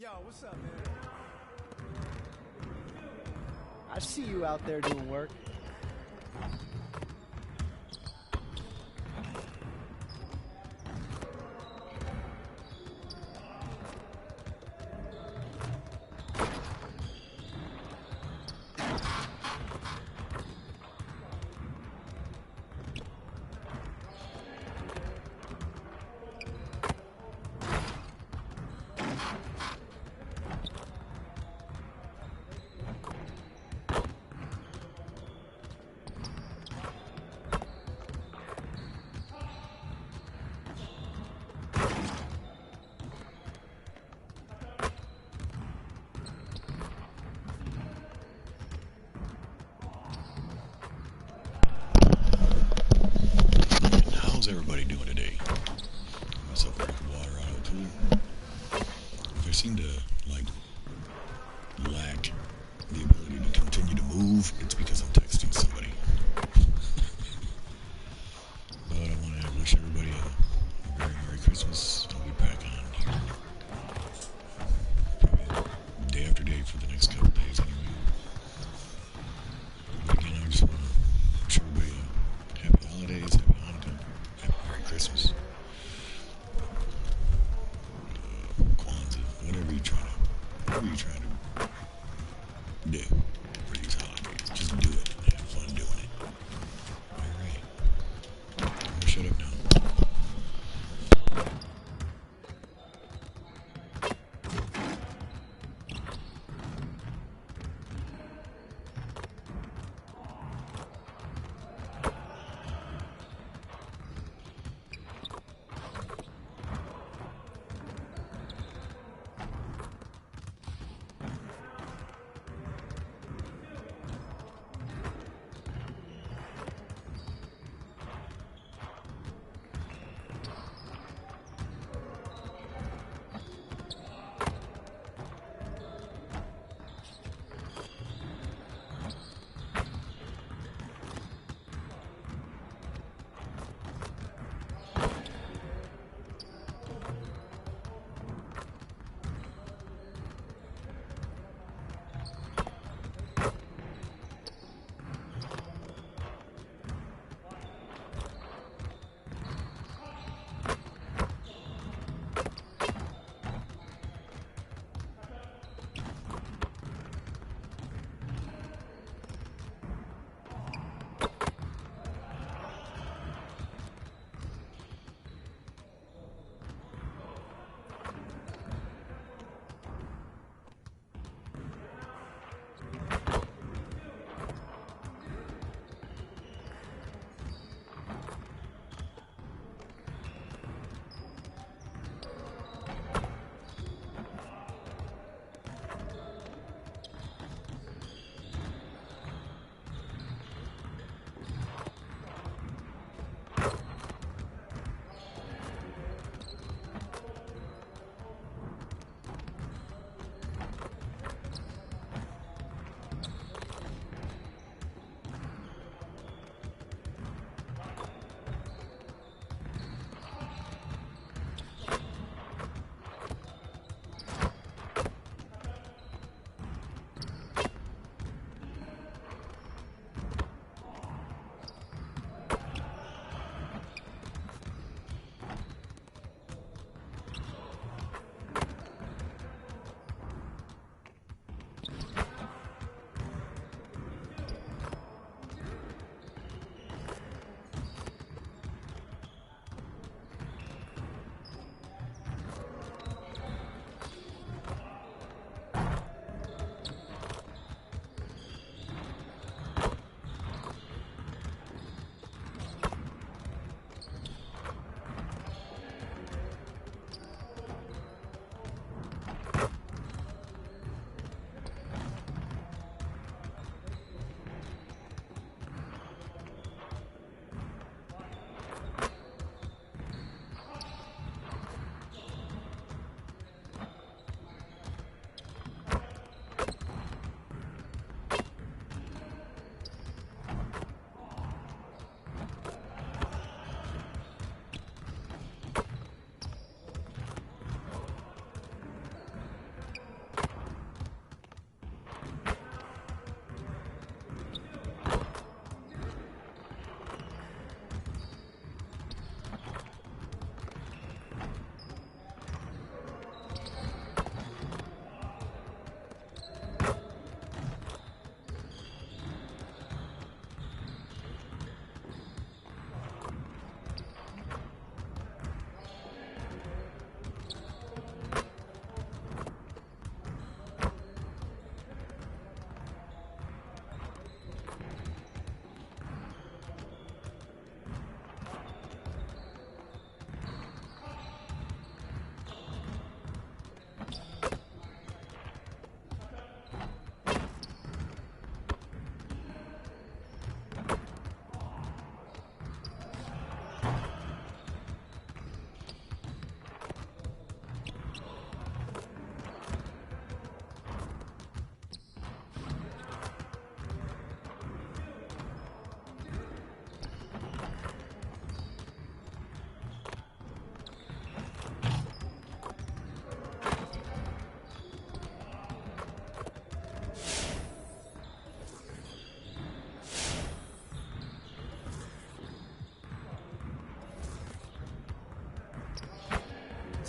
Yo, what's up, man? I see you out there doing work.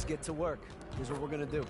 Let's get to work. Here's what we're gonna do.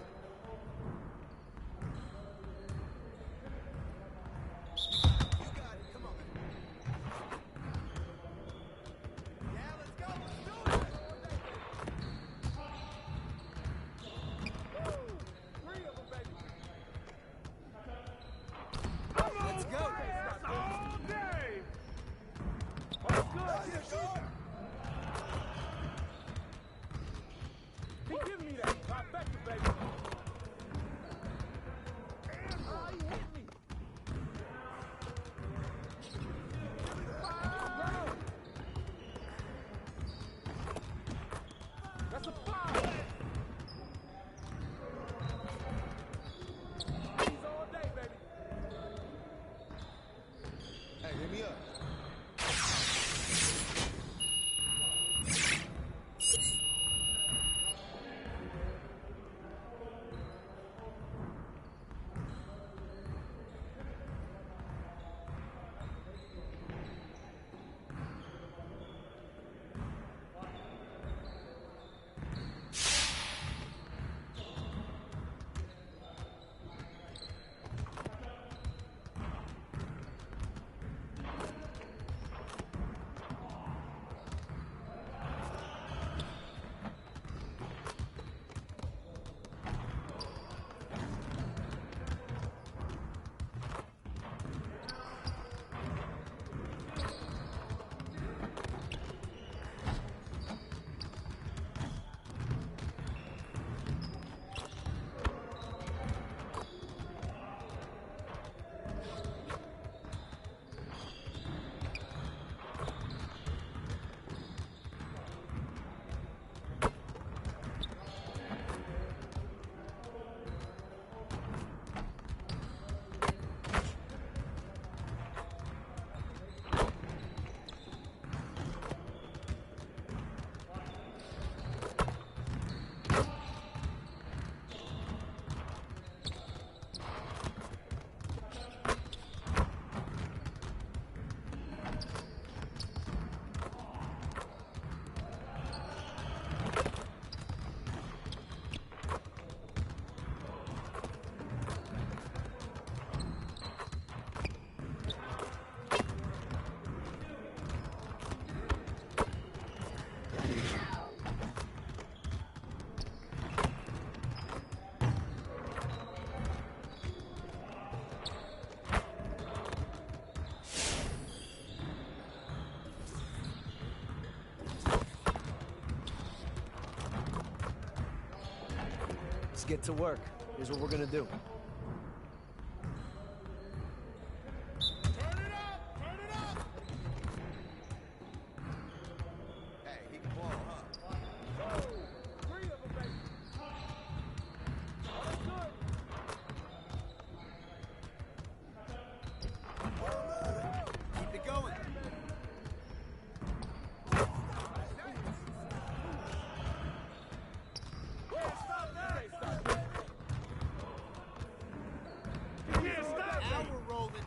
Let's get to work. Here's what we're gonna do. Turn it up! Turn it up! Hey, he can ball, huh? Woo! 3 of them, baby. Oh, that's good. Keep it going. Now we're rolling.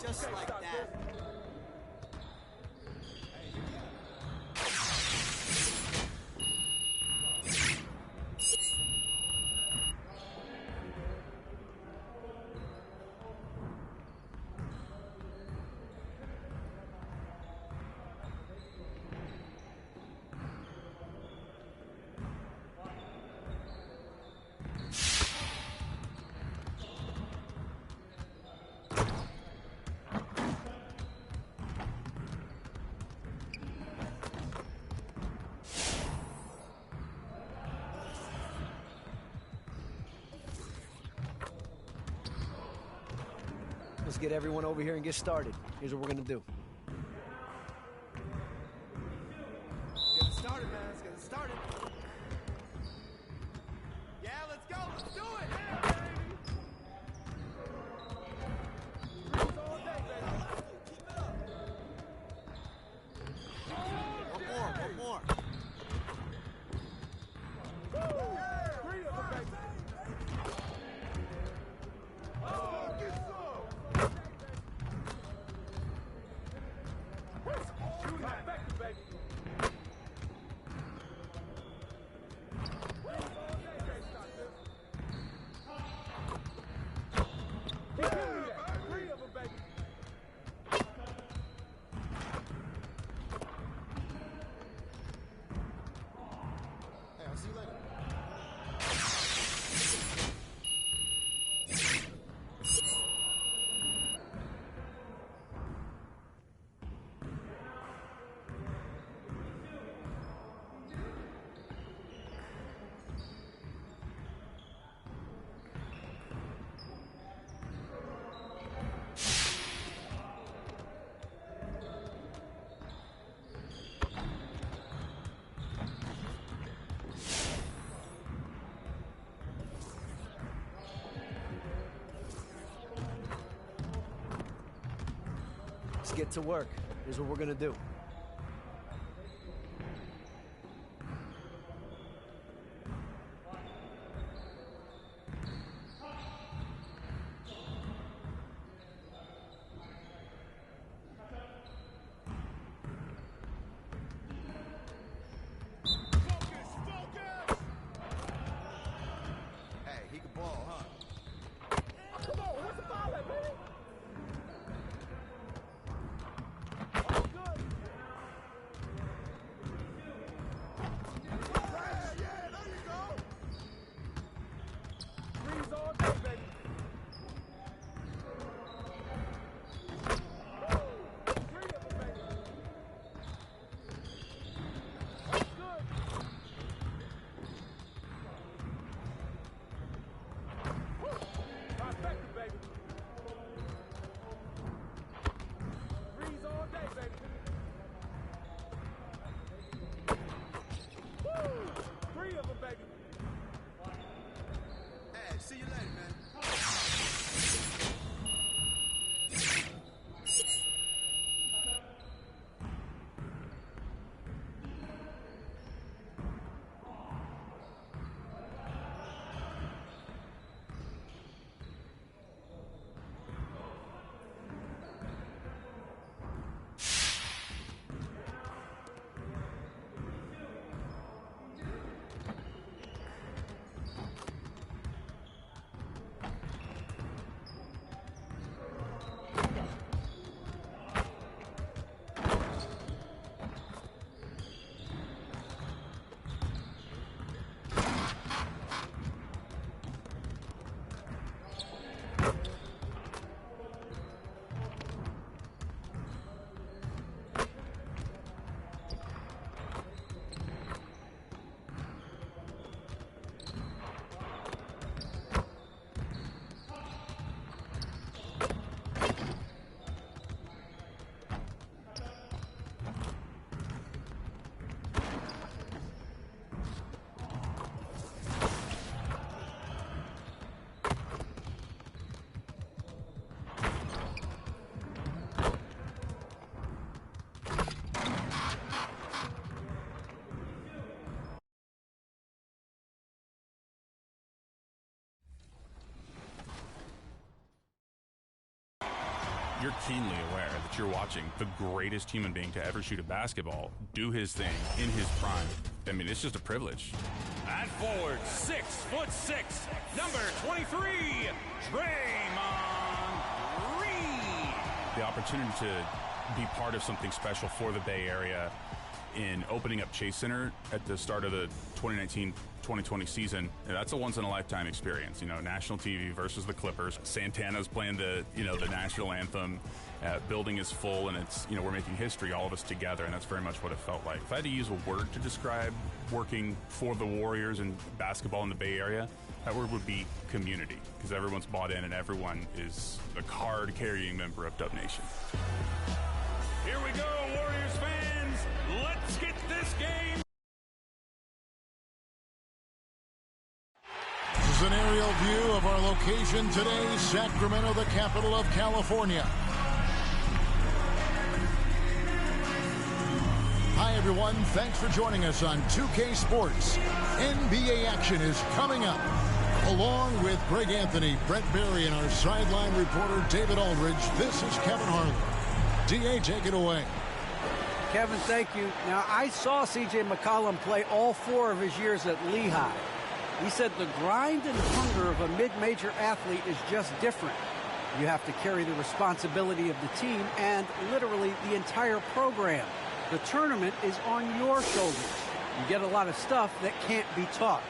Just like that. Let's get everyone over here and get started. Here's what we're gonna do. Get it started, man. Let's get it started. Yeah, let's go. Let's do it. Yeah, baby. Threes all day, baby. Keep it up. One more. One more. Woo! Yeah. 3 of them, baby. Let's get to work. Here's what we're gonna do. See you later, man. You're keenly aware that you're watching the greatest human being to ever shoot a basketball do his thing in his prime. I mean, it's just a privilege. At forward, 6'6", number 23, Draymond Green. The opportunity to be part of something special for the Bay Area in opening up Chase Center at the start of the 2019-2020 season, that's a once-in-a-lifetime experience. You know, national TV versus the Clippers. Santana's playing the national anthem. Building is full, and it's, we're making history, all of us together, and that's very much what it felt like. If I had to use a word to describe working for the Warriors and basketball in the Bay Area, that word would be community, because everyone's bought in and everyone is a card-carrying member of Dub Nation. Here we go, Warriors fans. Let's get this game. This is an aerial view of our location today, Sacramento, the capital of California. Hi, everyone. Thanks for joining us on 2K Sports. NBA action is coming up. Along with Greg Anthony, Brett Berry, and our sideline reporter, David Aldridge, this is Kevin Harlan. D.A., take it away. Kevin, thank you. Now, I saw C.J. McCollum play all 4 of his years at Lehigh. He said the grind and hunger of a mid-major athlete is just different. You have to carry the responsibility of the team and literally the entire program. The tournament is on your shoulders. You get a lot of stuff that can't be taught.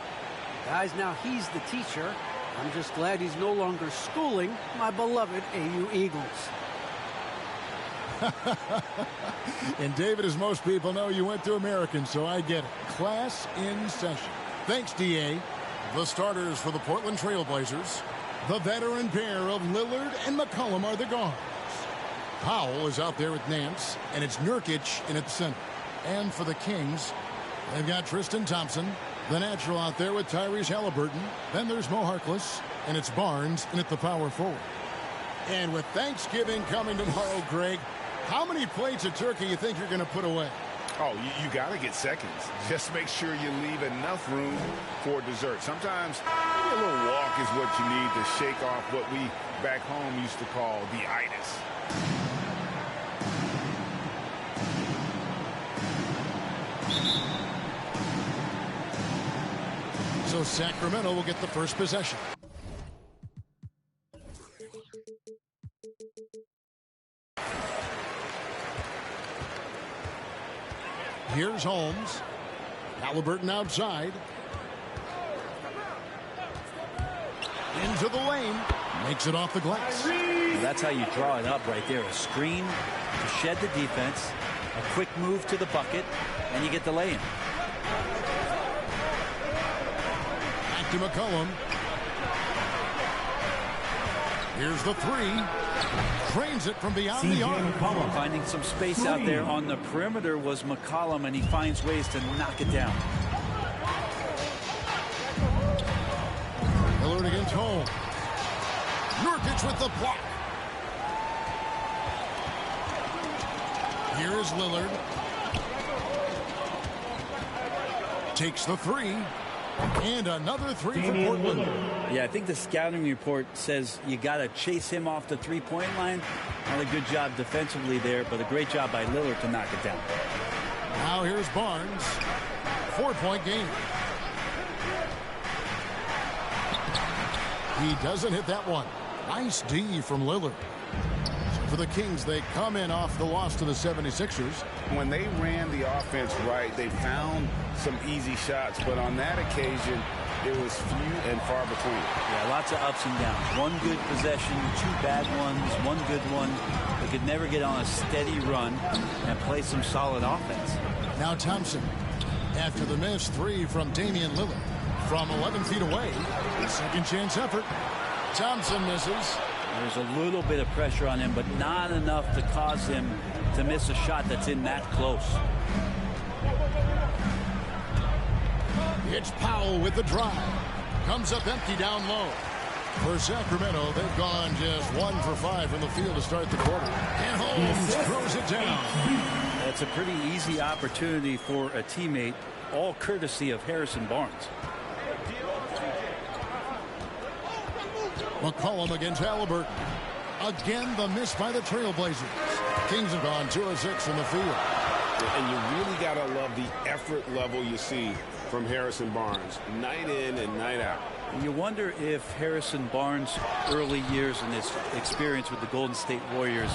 Guys, now he's the teacher. I'm just glad he's no longer schooling my beloved AU Eagles. And David, as most people know, you went to American, so I get it. Class in session. Thanks, D.A. The starters for the Portland Trail Blazers. The veteran pair of Lillard and McCollum are the guards. Powell is out there with Nance, and it's Nurkic in at the center. And for the Kings, they've got Tristan Thompson, the natural out there with Tyrese Halliburton. Then there's Mo Harkless, and it's Barnes in at the power forward. And with Thanksgiving coming tomorrow, Greg, How many plates of turkey you think you're going to put away? Oh, you got to get seconds. Just make sure you leave enough room for dessert. Sometimes maybe a little walk is what you need to shake off what we back home used to call the itis. So Sacramento will get the first possession. Here's Holmes. Halliburton outside. Into the lane. Makes it off the glass. That's how you draw it up right there. A screen to shed the defense, a quick move to the bucket, and you get the lay-in. Back to McCollum. Here's the three. Trains it from beyond the arc. Finding some space out there on the perimeter was McCollum, and he finds ways to knock it down. Lillard against Holmes. Nurkic with the block. Here is Lillard. Takes the three. And another three for Portland. Yeah, I think the scouting report says you got to chase him off the three-point line. Not a good job defensively there, but a great job by Lillard to knock it down. Now here's Barnes. 4-point game. He doesn't hit that one. Nice D from Lillard. So for the Kings, they come in off the loss to the 76ers. When they ran the offense right, they found some easy shots, but on that occasion, it was few and far between. Yeah, lots of ups and downs. One good possession, two bad ones, one good one. They could never get on a steady run and play some solid offense. Now Thompson, after the missed three from Damian Lillard, from 11 feet away, second chance effort. Thompson misses. There's a little bit of pressure on him, but not enough to cause him to miss a shot that's in that close. It's Powell with the drive. Comes up empty down low. For Sacramento, they've gone just 1 for 5 from the field to start the quarter. And Holmes throws it down. That's a pretty easy opportunity for a teammate, all courtesy of Harrison Barnes. McCollum against Halliburton. Again, the miss by the Trailblazers. Kings have gone 2 of 6 from the field. And you really got to love the effort level you see from Harrison Barnes, night in and night out. You wonder if Harrison Barnes' early years and his experience with the Golden State Warriors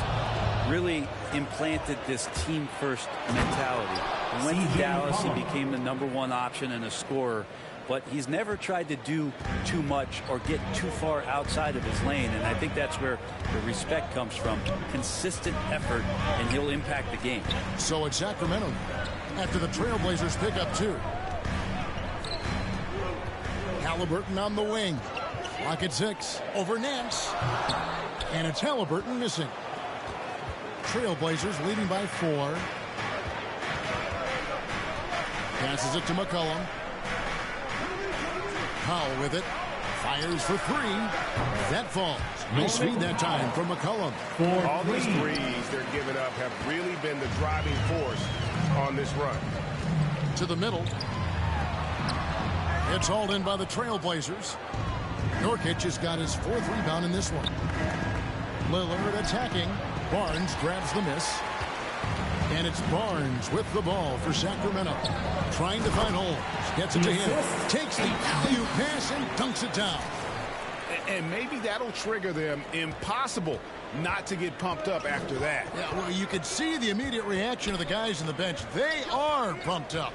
really implanted this team-first mentality. He went to Dallas, he became the #1 option and a scorer, but he's never tried to do too much or get too far outside of his lane, and I think that's where the respect comes from. Consistent effort, and he'll impact the game. So it's Sacramento after the Trailblazers pick up 2. Halliburton on the wing. Clock at 6. Over Nance. And it's Halliburton missing. Trailblazers leading by 4. Passes it to McCollum. Powell with it. Fires for 3. That falls. Nice feed that time from McCollum. All these threes they're giving up have really been the driving force on this run. To the middle. It's hauled in by the Trailblazers. Nurkic has got his 4th rebound in this one. Lillard attacking. Barnes grabs the miss. And it's Barnes with the ball for Sacramento. Trying to find Holmes. Gets it to him. Takes the alley-oop pass and dunks it down. And maybe that'll trigger them. Impossible not to get pumped up after that. Yeah, well, you could see the immediate reaction of the guys on the bench. They are pumped up.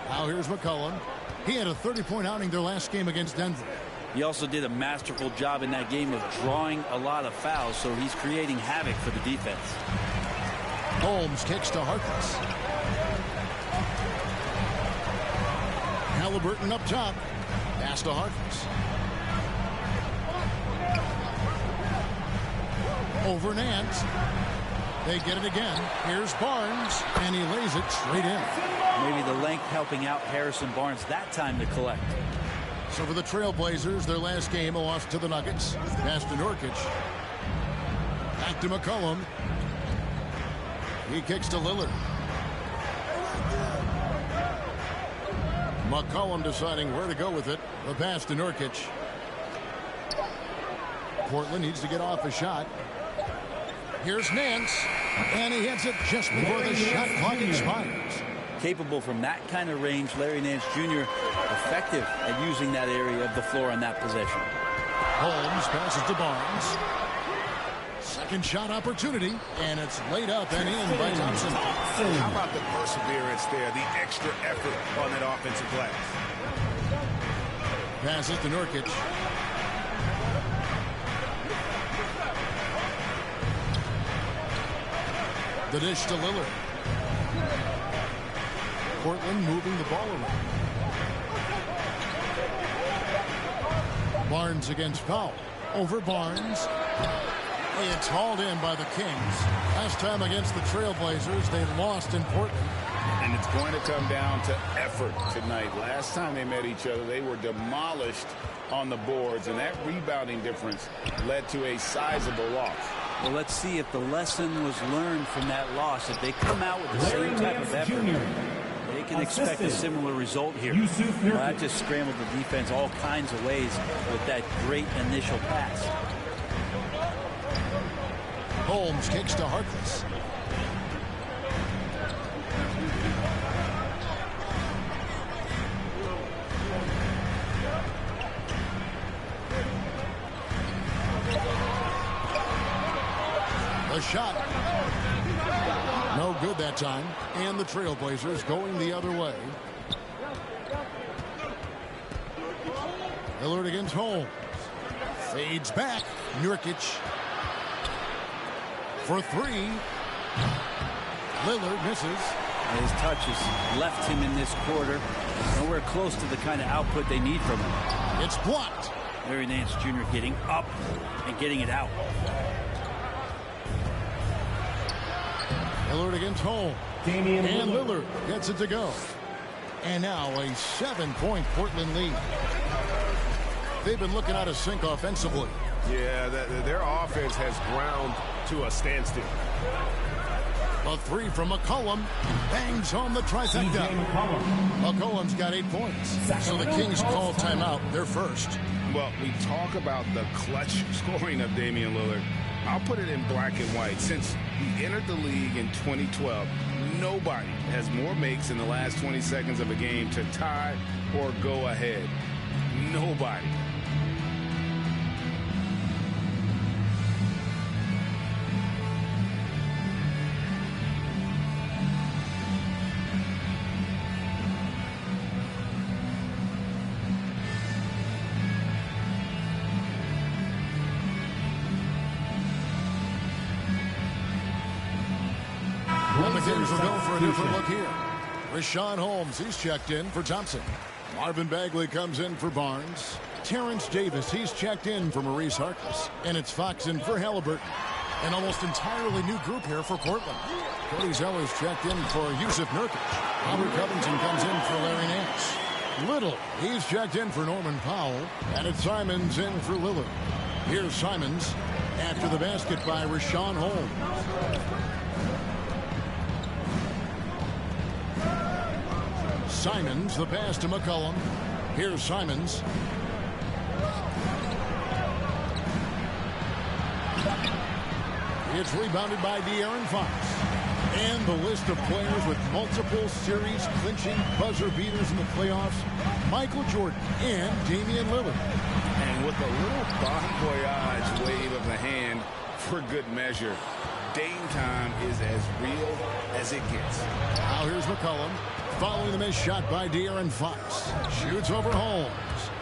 Now here's McCollum. He had a 30-point outing their last game against Denver. He also did a masterful job in that game of drawing a lot of fouls, so he's creating havoc for the defense. Holmes kicks to Harkless. Halliburton up top. Pass to Harkless. Over Nance. They get it again. Here's Barnes, and he lays it straight in. Maybe the length helping out Harrison Barnes that time to collect. So for the Trailblazers, their last game, a loss to the Nuggets. Pass to Nurkic. Back to McCollum. He kicks to Lillard. McCollum deciding where to go with it. The pass to Nurkic. Portland needs to get off a shot. Here's Nance. And he hits it just before the shot clock expires. Capable from that kind of range, Larry Nance Jr. effective at using that area of the floor on that possession. Holmes passes to Barnes. Second shot opportunity, and it's laid up and in by Thompson. How about the perseverance there, the extra effort on that offensive glass? Passes to Nurkic. The dish to Lillard. Portland moving the ball around. Barnes against Powell. Over Barnes. It's hauled in by the Kings. Last time against the Trailblazers, they lost in Portland. And it's going to come down to effort tonight. Last time they met each other, they were demolished on the boards, and that rebounding difference led to a sizable loss. Well, let's see if the lesson was learned from that loss. If they come out with the same type of effort, they can expect a similar result here. Well, that just scrambled the defense all kinds of ways with that great initial pass. Holmes kicks to Harkless. The shot. No good that time. And the Trailblazers going the other way. Lillard against Holmes. Fades back. Nurkic. For three. Lillard misses. His touch has left him in this quarter. Nowhere close to the kind of output they need from him. It's blocked. Larry Nance Jr. getting up and getting it out. Lillard against Holmes. And Lillard gets it to go. And now a 7-point Portland lead. They've been looking out of sync offensively. Yeah, their offense has ground to a standstill. A three from McCollum. Bangs home the trifecta. McCollum's got 8 points. So the Kings call timeout. They're first. Well, we talk about the clutch scoring of Damian Lillard. I'll put it in black and white. Since he entered the league in 2012, nobody has more makes in the last 20 seconds of a game to tie or go ahead. Nobody. And the Kings will go for a different look here. Rashawn Holmes, he's checked in for Thompson. Marvin Bagley comes in for Barnes. Terrence Davis, he's checked in for Maurice Harkless. And it's Fox in for Halliburton. An almost entirely new group here for Portland. Cody Zeller's checked in for Yusuf Nurkic. Robert Covington comes in for Larry Nance. Little, he's checked in for Norman Powell. And it's Simons in for Lillard. Here's Simons after the basket by Rashawn Holmes. Simons, the pass to McCollum. Here's Simons. It's rebounded by De'Aaron Fox. And the list of players with multiple series clinching buzzer beaters in the playoffs: Michael Jordan and Damian Lillard. And with a little bon voyage wave of the hand for good measure, Dame time is as real as it gets. Now here's McCollum. Following the missed shot by De'Aaron Fox. Shoots over Holmes.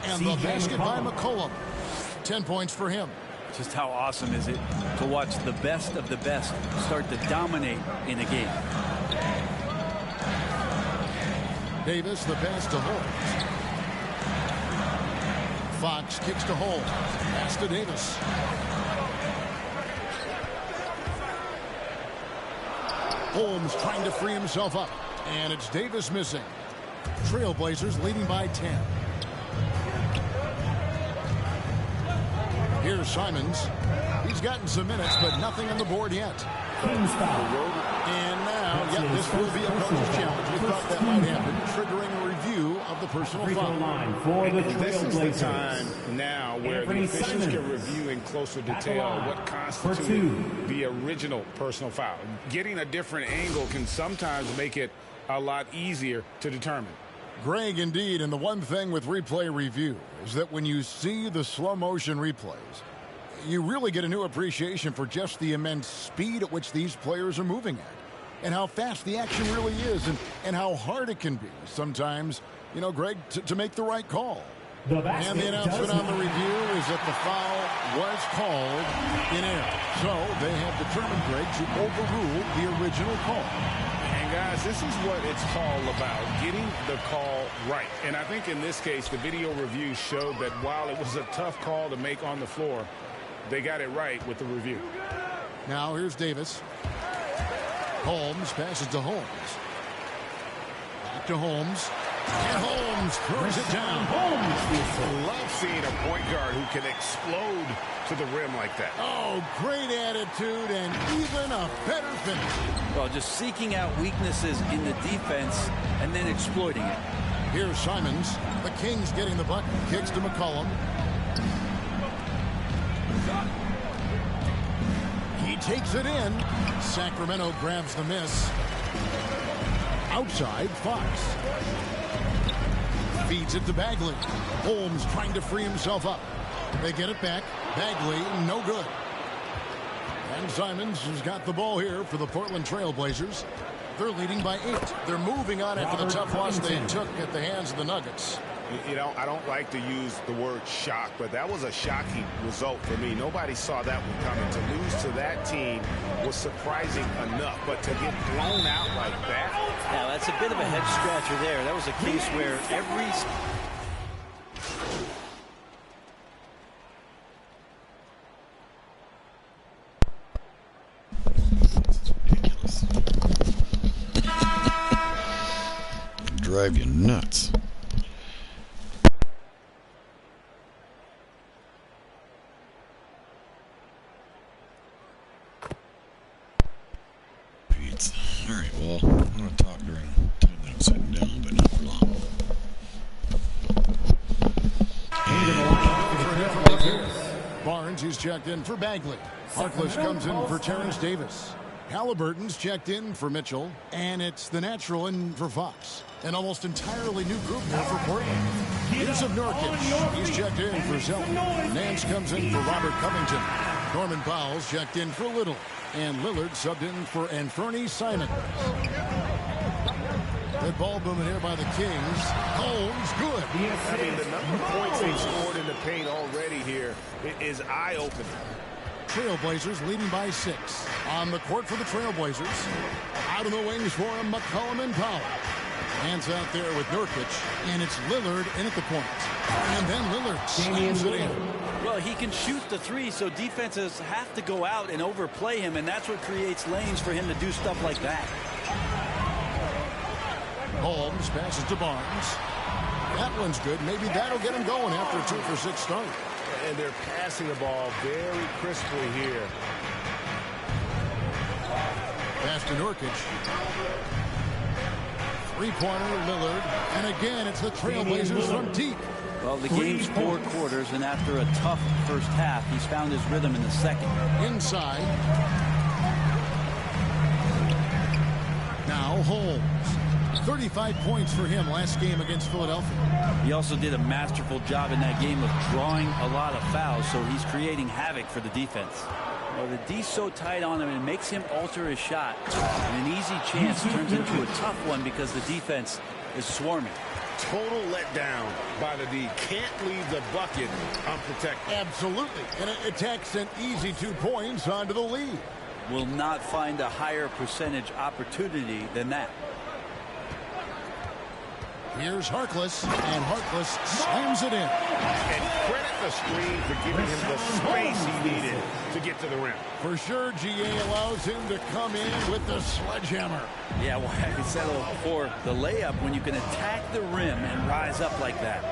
And the basket by McCollum. 10 points for him. Just how awesome is it to watch the best of the best start to dominate in a game. Davis, the pass to Holmes. Fox kicks to Holmes. Pass to Davis. Holmes trying to free himself up. And it's Davis missing. Trailblazers leading by 10. Here's Simons. He's gotten some minutes, but nothing on the board yet. And now, this will be a coach's challenge. We thought that might happen, triggering a review of the personal foul. This is the time now where the officials can review in closer detail what constituted the original personal foul. Getting a different angle can sometimes make it a lot easier to determine. Greg, indeed, and the one thing with replay review is that when you see the slow motion replays, you really get a new appreciation for just the immense speed at which these players are moving at, and how fast the action really is, and how hard it can be sometimes, you know, Greg, to make the right call. And the announcement on the review is that the foul was called in error. So they have determined, Greg, to overrule the original call. And guys, this is what it's all about, getting the call right. And I think in this case, the video review showed that while it was a tough call to make on the floor, they got it right with the review. Now here's Davis. Holmes passes to Holmes. Back to Holmes. And Holmes throws it down. Love seeing a point guard who can explode to the rim like that. Oh, great attitude and even a better finish. Well, just seeking out weaknesses in the defense and then exploiting it. Here's Simons. The Kings getting the bucket. Kicks to McCollum. He takes it in. Sacramento grabs the miss. Outside, Fox. Feeds it to Bagley. Holmes trying to free himself up. They get it back. Bagley, no good. And Simons has got the ball here for the Portland Trail Blazers. They're leading by 8. They're moving on after the tough loss they took at the hands of the Nuggets. You know, I don't like to use the word shock, but that was a shocking result for me. Nobody saw that one coming. To lose to that team was surprising enough, but to get blown out like that. Now, that's a bit of a head scratcher there. That was a case where every... Drive you nuts. Pizza. All right, well, I'm going to talk during the time that I'm sitting down, but not for long. Barnes, he's checked in for Bagley. Harkless comes in for Terrence Davis. Halliburton's checked in for Mitchell, and it's the natural in for Fox. An almost entirely new group here for Portland. Here's of Nurkic. He's checked in for Zelda. Nance comes in for Robert Covington. Norman Powell's checked in for Little. And Lillard subbed in for Anthony Simons. Good ball movement here by the Kings. Holmes, good. I mean, the number of points they scored in the paint already here is eye-opening. Trailblazers leading by 6. On the court for the Trailblazers. Out in the wings for him, McCollum and Powell. Hands out there with Nurkic, and it's Lillard in at the point. And then Lillard slams it in. Well, he can shoot the three, so defenses have to go out and overplay him, and that's what creates lanes for him to do stuff like that. Holmes passes to Barnes. That one's good. Maybe that'll get him going after a 2-for-6 start. And they're passing the ball very crisply here. Pass to Nurkic. Three-pointer, Lillard. And again, it's the Trailblazers from deep. Well, the game's 4 quarters, and after a tough first half, he's found his rhythm in the second. Inside. Now Holmes. 35 points for him last game against Philadelphia. He also did a masterful job in that game of drawing a lot of fouls, so he's creating havoc for the defense. Well, the D's so tight on him, it makes him alter his shot. And an easy chance turns into a tough one because the defense is swarming. Total letdown by the D. Can't leave the bucket unprotected. Absolutely. And it takes an easy 2 points onto the lead. Will not find a higher percentage opportunity than that. Here's Harkless, and Harkless slams it in. And credit the screen for giving him the space he needed to get to the rim. For sure, GA allows him to come in with the sledgehammer. Yeah, well, I said it before, the layup when you can attack the rim and rise up like that.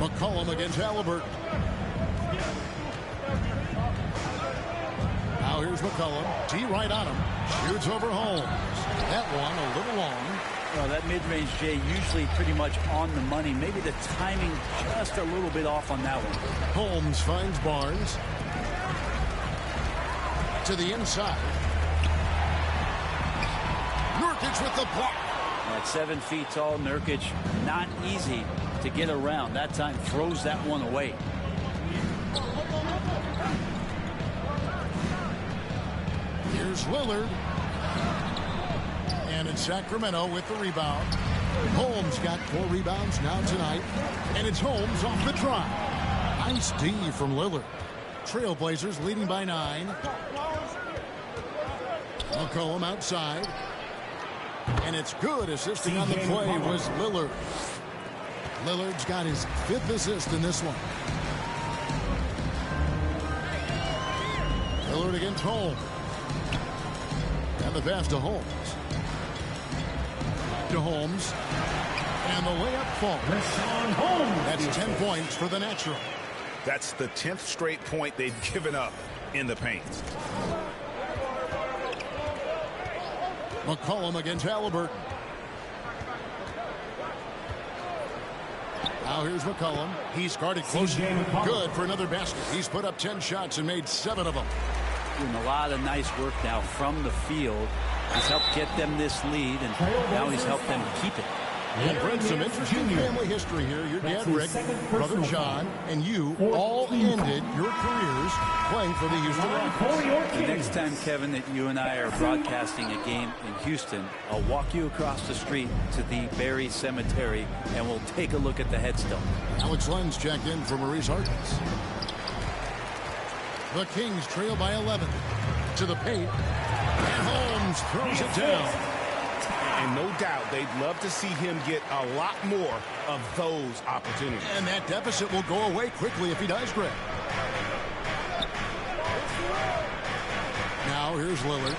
McCollum against Halliburton. Now here's McCollum. T right on him. Shoots over Holmes. That one a little long. Well, that mid-range, Jay, usually pretty much on the money. Maybe the timing just a little bit off on that one. Holmes finds Barnes. To the inside. Nurkic with the block. At 7 feet tall, Nurkic, not easy to get around. That time throws that one away. Here's Lillard. And it's Sacramento with the rebound. Holmes got 4 rebounds now tonight. And it's Holmes off the drive. Nice D from Lillard. Trailblazers leading by 9. McCollum outside. And it's good. Assisting on the play was Lillard. Lillard's got his 5th assist in this one. Lillard against Holmes. And the pass to Holmes. To Holmes. And the layup falls. That's 10 points for the natural. That's the 10th straight point they've given up in the paint. McCollum against Halliburton. Now here's McCollum. He's guarded close. Good for another basket. He's put up 10 shots and made 7 of them. Doing a lot of nice work now from the field. He's helped get them this lead, and now he's helped them keep it. And Brent, some interesting family history here. Your dad, Rick, brother John, and you all ended your careers playing for the Houston Rockets. The next time, Kevin, that you and I are broadcasting a game in Houston, I'll walk you across the street to the Berry Cemetery, and we'll take a look at the headstone. Alex Lenz checked in for Maurice Harkins. The Kings trail by 11 to the paint, and Holmes throws it down. And no doubt they'd love to see him get a lot more of those opportunities. And that deficit will go away quickly if he does, Greg. Now here's Lillard.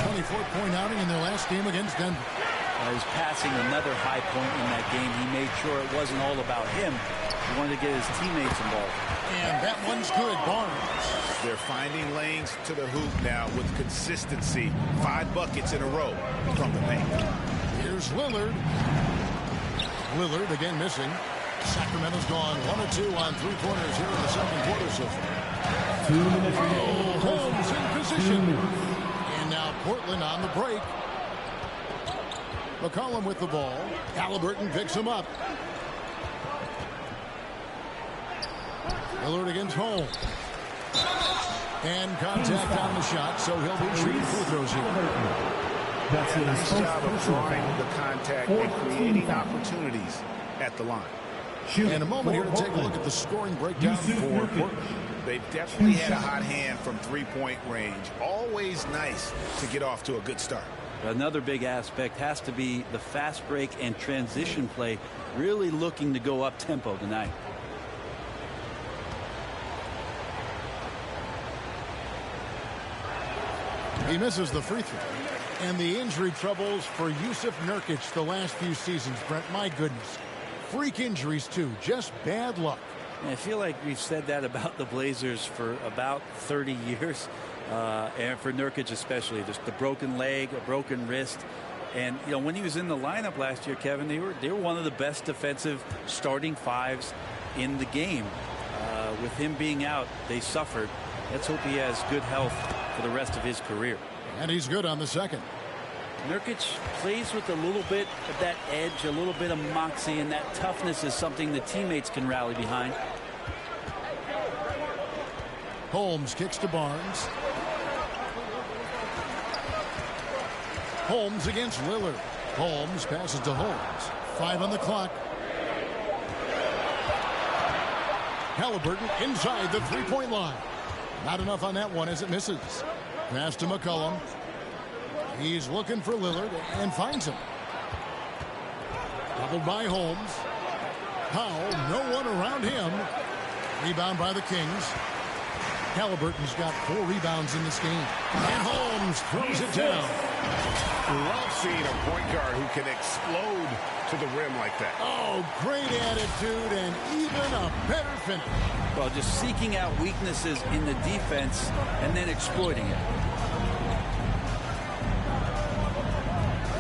24-point outing in their last game against Denver. He's passing another high point in that game. He made sure it wasn't all about him. He wanted to get his teammates involved. And that one's good, Barnes. They're finding lanes to the hoop now with consistency. 5 buckets in a row from the paint. Here's Lillard. Lillard again missing. Sacramento's gone 1 or 2 on 3 pointers here in the second quarter so far. 2 minutes remaining. Holmes in position. And now Portland on the break. McCollum with the ball. Halliburton picks him up. Lillard against Holmes. And contact on the shot, so he'll be shooting free throws here. That's his Nice first job of personal drawing foul. the contact and creating opportunities at the line. In a moment here to take a look at the scoring breakdown for Portland. They've definitely had a hot hand from 3-point range. Always nice to get off to a good start. Another big aspect has to be the fast break and transition play, really looking to go up tempo tonight. He misses the free throw. And the injury troubles for Jusuf Nurkic the last few seasons, Brent. My goodness. Freak injuries, too. Just bad luck. I feel like we've said that about the Blazers for about 30 years. And for Nurkic especially. Just the broken leg, a broken wrist. And, you know, when he was in the lineup last year, Kevin, they were one of the best defensive starting 5s in the game. With him being out, they suffered. Let's hope he has good health for the rest of his career. And he's good on the second. Nurkic plays with a little bit of that edge, a little bit of moxie, and that toughness is something the teammates can rally behind. Holmes kicks to Barnes. Holmes against Lillard. Holmes passes to Holmes. 5 on the clock. Halliburton inside the 3-point line. Not enough on that one as it misses. Pass to McCollum. He's looking for Lillard and finds him. Doubled by Holmes. Powell, no one around him. Rebound by the Kings. Halliburton's got 4 rebounds in this game. And Holmes throws it down. Ralph seen a point guard who can explode to the rim like that. Oh, great attitude and even a better finish. Well, just seeking out weaknesses in the defense and then exploiting it.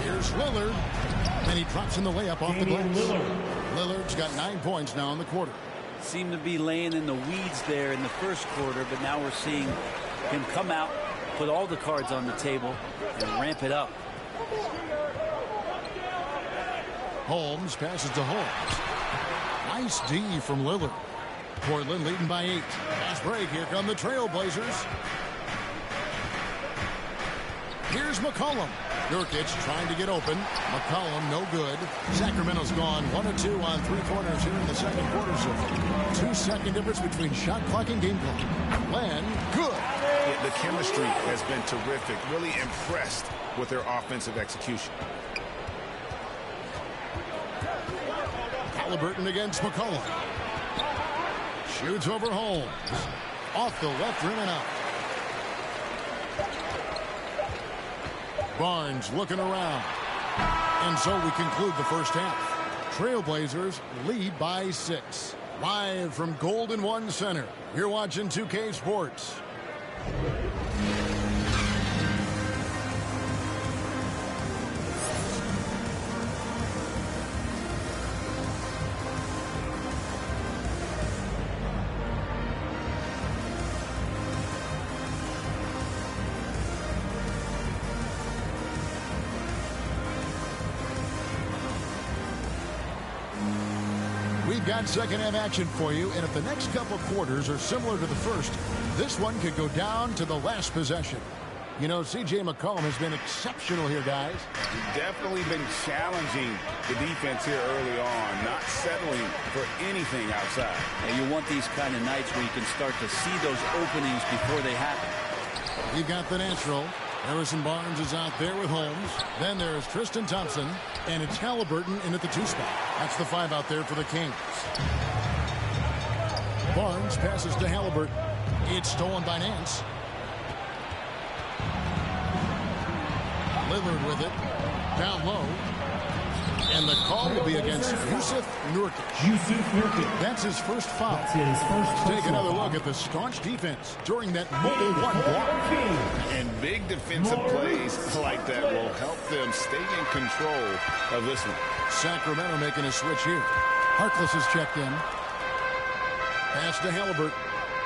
Here's Lillard, and he drops in the layup off the glass. Lillard's got 9 points now in the quarter. Seemed to be laying in the weeds there in the first quarter, but now we're seeing him come out, put all the cards on the table, and ramp it up. Holmes passes to Holmes. Nice D from Lillard. Portland leading by 8. Fast break. Here come the Trailblazers. Here's McCollum. Nurkic trying to get open. McCollum no good. Sacramento's gone 1 of 2 on 3 corners here in the second quarter. So 2-second difference between shot clock and game clock. Len, good. The chemistry has been terrific. Really impressed with their offensive execution. Halliburton against McCollum. Shoots over Holmes. Off the left rim and out. Barnes looking around. And so we conclude the first half. Trailblazers lead by 6. Live from Golden One Center. You're watching 2K Sports. We've got second half action for you, and if the next couple quarters are similar to the first, this one could go down to the last possession. You know, C.J. McCollum has been exceptional here, guys. He's definitely been challenging the defense here early on, not settling for anything outside. And you want these kind of nights where you can start to see those openings before they happen. You've got the natural. Harrison Barnes is out there with Holmes. Then there's Tristan Thompson, and it's Halliburton in at the 2 spot. That's the 5 out there for the Kings. Barnes passes to Halliburton. It's stolen by Nance. Lillard with it. Down low. And the call will be against Yusuf Nurkic. That's his first foul. Let's take another look at the staunch defense during that mobile one block. And big defensive plays like that will help them stay in control of this one. Sacramento making a switch here. Harkless has checked in. Pass to Halliburton.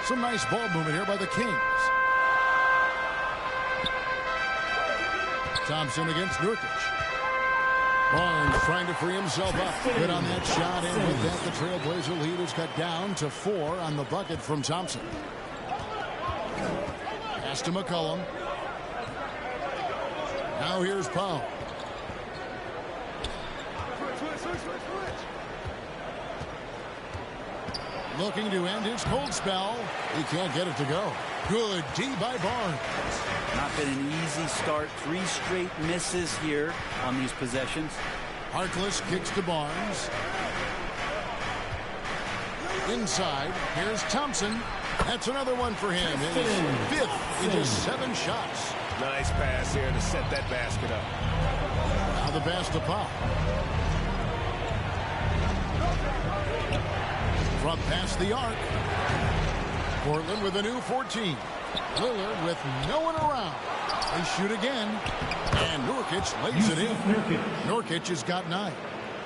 Some nice ball movement here by the Kings. Thompson against Nurkic. Barnes trying to free himself up. Good on that shot, and with that, the Trailblazer lead is cut down to 4 on the bucket from Thompson. Pass to McCollum. Now here's Powell. Looking to end his cold spell. He can't get it to go. Good D by Barnes. Not been an easy start. 3 straight misses here on these possessions. Harkless kicks to Barnes. Inside, here's Thompson. That's another one for him. His 5th in just 7 shots. Nice pass here to set that basket up. Now the pass to Pop. From past the arc. Portland with a new 14. Lillard with no one around. They shoot again. And Nurkic lays it in. Nurkic has got 9.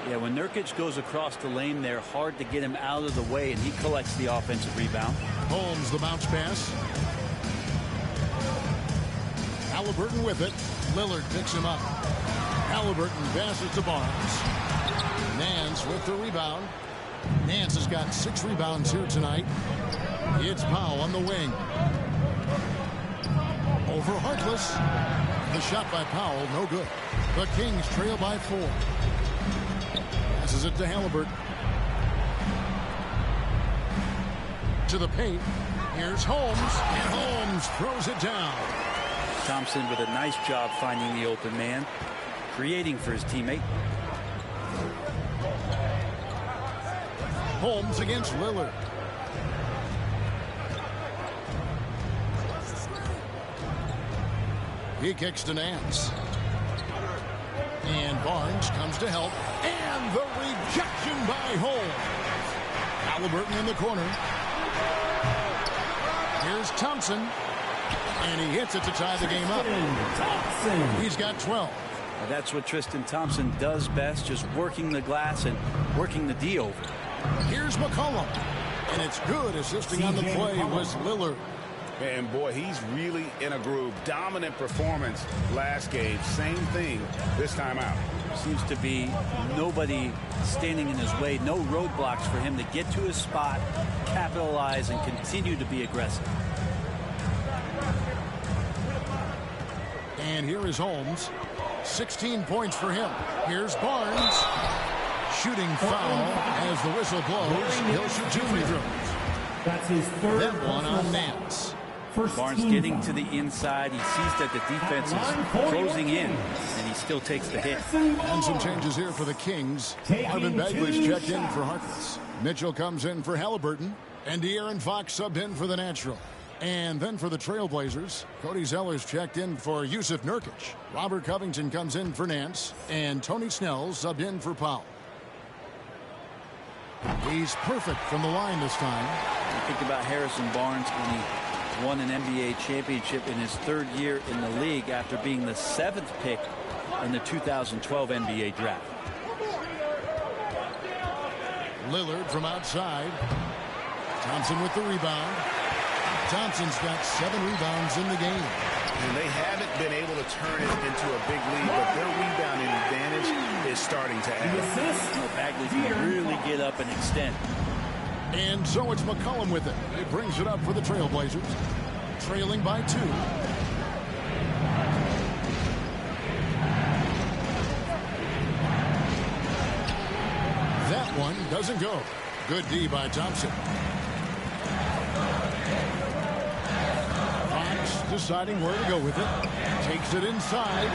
Yeah, when Nurkic goes across the lane, they're hard to get him out of the way, and he collects the offensive rebound. Holmes the bounce pass. Halliburton with it. Lillard picks him up. Halliburton passes to Barnes. Nance with the rebound. Nance has got 6 rebounds here tonight. It's Powell on the wing. Over Harkless. The shot by Powell, no good. The Kings trail by 4. Passes it to Halliburton. To the paint. Here's Holmes. And Holmes throws it down. Thompson with a nice job finding the open man, creating for his teammate. Holmes against Lillard. He kicks to Nance. Barnes comes to help. And the rejection by Holmes. Halliburton in the corner. Here's Thompson. And he hits it to tie the game up. He's got 12. Well, that's what Tristan Thompson does best, just working the glass and working the D over. Here's McCollum. And it's good. Assisting on the play was Lillard. And boy, he's really in a groove. Dominant performance last game. Same thing this time out. Seems to be nobody standing in his way. No roadblocks for him to get to his spot, capitalize, and continue to be aggressive. And here is Holmes. 16 points for him. Here's Barnes. Shooting foul as the whistle blows. He'll shoot 2 free throws. That's his third. That one on Nance. Barnes getting to the inside. He sees that the defense is closing in, and he still takes the hit. And some changes here for the Kings. Marvin Bagley's checked in for Harkless. Mitchell comes in for Halliburton. And De'Aaron Fox subbed in for the natural. And then for the Trailblazers, Cody Zeller's checked in for Yusuf Nurkic. Robert Covington comes in for Nance. And Tony Snell subbed in for Powell. He's perfect from the line this time. You think about Harrison Barnes when he won an NBA championship in his 3rd year in the league after being the 7th pick in the 2012 NBA draft. Lillard from outside. Thompson with the rebound. Thompson's got 7 rebounds in the game. And they haven't been able to turn it into a big lead, but their rebounding advantage is starting to add. Bagley can really get up and extend. And so it's McCollum with it. It brings it up for the Trailblazers. Trailing by 2. That one doesn't go. Good D by Thompson. Fox deciding where to go with it. Takes it inside.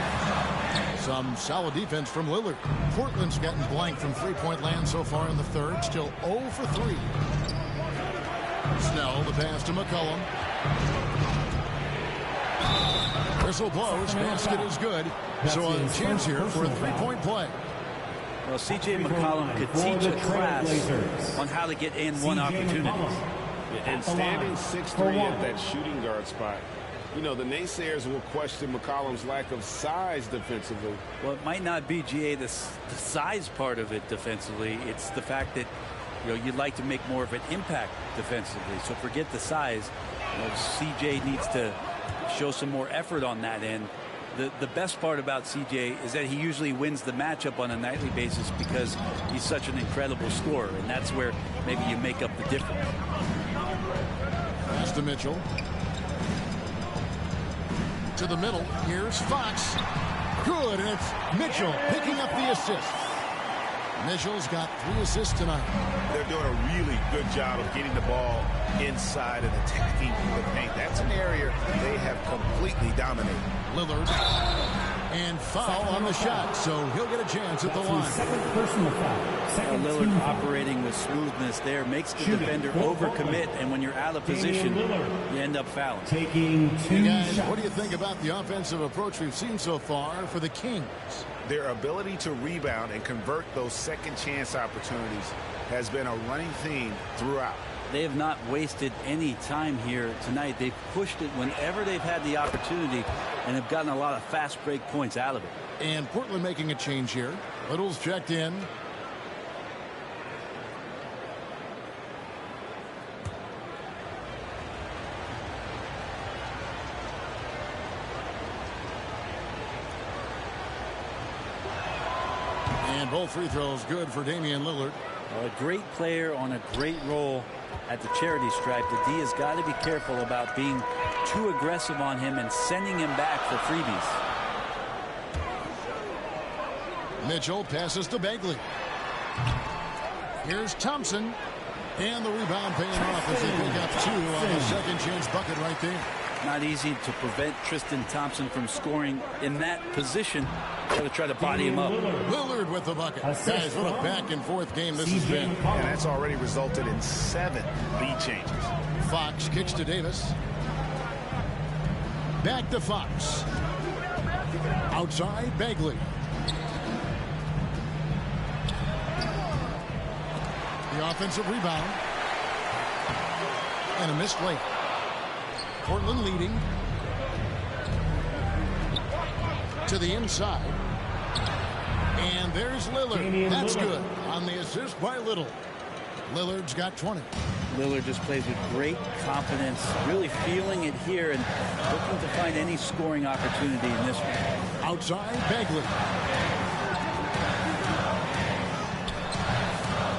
Some solid defense from Lillard. Portland's gotten blank from three-point land so far in the 3rd. Still 0 for 3. Snell, the pass to McCollum. Whistle blows. Basket is good. So a chance here for a 3-point play. Well, C.J. McCollum could teach a class on how to get in one opportunity. And standing 6'3" at that shooting guard spot, you know, the naysayers will question McCollum's lack of size defensively. Well, it might not be, G.A., the size part of it defensively. It's the fact that, you know, you'd like to make more of an impact defensively. So forget the size. You know, C.J. needs to show some more effort on that end. The best part about C.J. is that he usually wins the matchup on a nightly basis because he's such an incredible scorer, and that's where maybe you make up the difference. Pass to Mitchell. To the middle. Here's Fox. Good, and it's Mitchell picking up the assist. Mitchell's got 3 assists tonight. They're doing a really good job of getting the ball inside and attacking the paint. That's an area they have completely dominated. Lillard. And foul on the shot, so he'll get a chance at the line. Second personal foul. Lillard operating with smoothness there makes the defender overcommit, and when you're out of position, you end up fouling. Taking 2 Hey guys, shots. what do you think about the offensive approach we've seen so far for the Kings? Their ability to rebound and convert those second chance opportunities has been a running theme throughout. They have not wasted any time here tonight. They've pushed it whenever they've had the opportunity and have gotten a lot of fast break points out of it. And Portland making a change here. Little's checked in. And both free throws good for Damian Lillard. A great player on a great role at the charity stripe. The D has got to be careful about being too aggressive on him and sending him back for freebies. Mitchell passes to Bagley. Here's Thompson. And the rebound paying off as they pick up 2 on the second chance bucket right there. Not easy to prevent Tristan Thompson from scoring in that position. Got to try to body him up. Lillard with the bucket. Guys, what a back and forth game this has been. And that's already resulted in 7 lead changes. Fox kicks to Davis. Back to Fox. Outside, Bagley. The offensive rebound. And a missed late. Portland leading. To the inside. And there's Lillard. That's good on the assist by Little. Lillard's got 20. Lillard just plays with great confidence, really feeling it here and looking to find any scoring opportunity in this one. Outside, Bagley.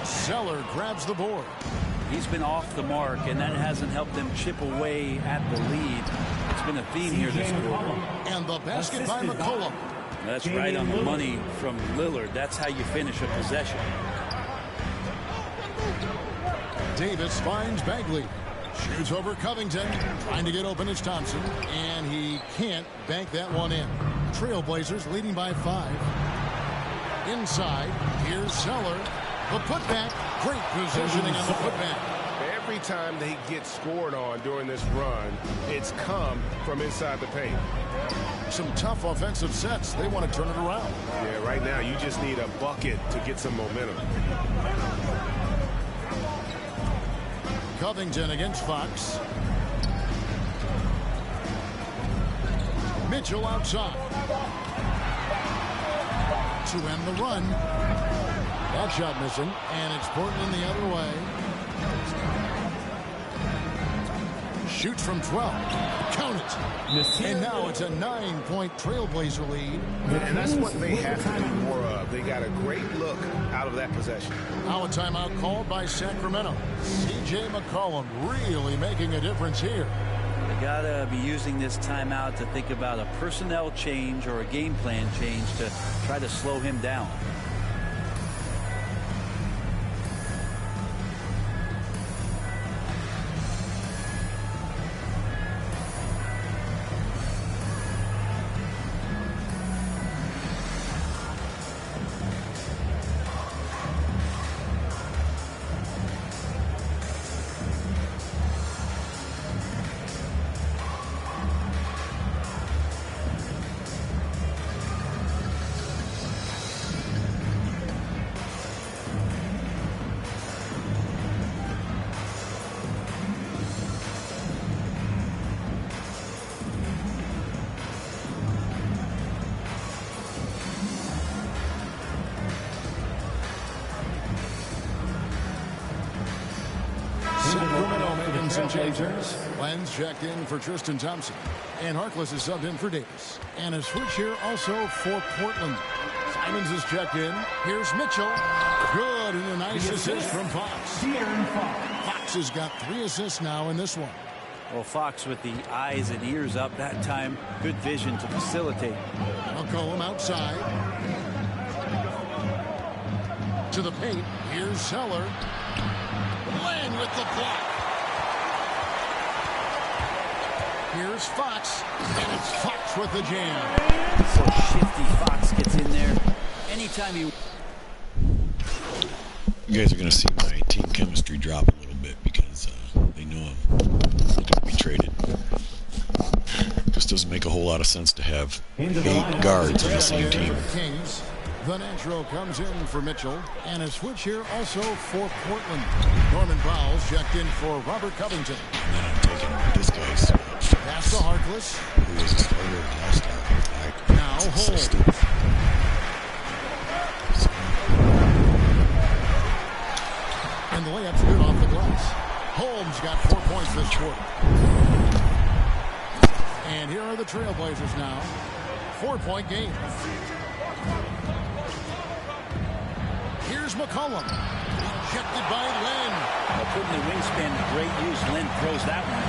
Zeller grabs the board. He's been off the mark, and that hasn't helped them chip away at the lead. It's been a theme here this quarter. And the basket by McCollum. That's right on the money from Lillard. That's how you finish a possession. Davis finds Bagley. Shoots over Covington. Trying to get open is Thompson. And he can't bank that one in. Trailblazers leading by 5. Inside, here's Zeller. The putback. Great positioning on the putback. Every time they get scored on during this run, it's come from inside the paint. Some tough offensive sets. They want to turn it around. Yeah, right now you just need a bucket to get some momentum. Covington against Fox. Mitchell outside. To end the run. That shot missing, and it's Portland the other way. Shoots from 12. Count it. And now it's a 9-point Trailblazer lead. And that's what they have to do more of. They got a great look out of that possession. Now a timeout called by Sacramento. CJ McCollum really making a difference here. They gotta be using this timeout to think about a personnel change or a game plan change to try to slow him down. Sacramento making some changes. Lenz checked in for Tristan Thompson. And Harkless is subbed in for Davis. And a switch here also for Portland. Simons is checked in. Here's Mitchell. Good, and a nice assist from Fox. Fox has got 3 assists now in this one. Well, Fox with the eyes and ears up that time. Good vision to facilitate. McCollum outside. To the paint. Here's Zeller. Land with the block. Here's Fox. And it's Fox with the jam. So shifty. Fox gets in there. Anytime he... You guys are going to see my team chemistry drop a little bit because they know I'm going to be traded. Just doesn't make a whole lot of sense to have 8 guards on the same team. Kings. The Nitro comes in for Mitchell. And a switch here also for Portland. Norman Powell's checked in for Robert Covington. And then I'm taking this guy's Pass to Harkless. who was a starter last time. Now So Holmes. stupid. And the layup's good off the glass. Holmes got 4 points this quarter. And here are the Trailblazers now. 4-point game. Here's McCollum. Rejected by Len. Well, putting the wingspan to great use. Len throws that one.